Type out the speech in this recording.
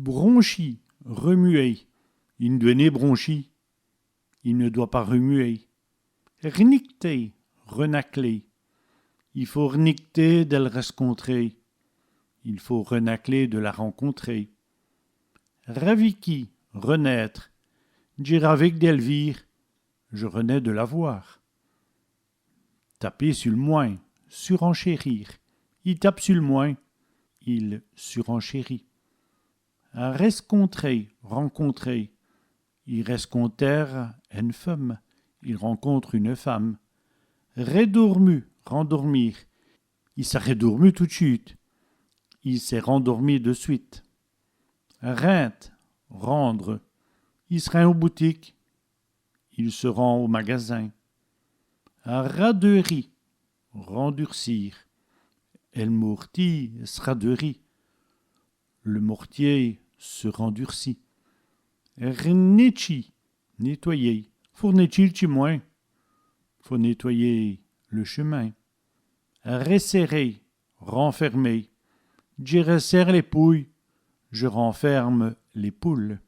Bronchi, remuer. Il doit bronchi. Il ne doit pas remuer. Rnicter, renacler. Il faut rnicter de le rencontrer. Il faut renacler de la rencontrer. Raviki, renaître. Dire avec d'Elvire, je renais de la voir. Taper sur le moins, surenchérir. Il tape sur le moins, il surenchérit. Rescontrer, rencontrer. Il rescontère une femme, il rencontre une femme. Redormu, rendormir. Il s'est redormu tout de suite. Il s'est rendormi de suite. Rente, rendre. Il se rend aux boutiques. Il se rend au magasin. Raderie, rendurcir. El morti se raderie. Le mortier se rendurcit. Rnetchi, nettoyer. Faut nettoyer le chemin. Faut nettoyer le chemin. Resserrer, renfermer. Je resserre les pouilles. Je renferme les poules.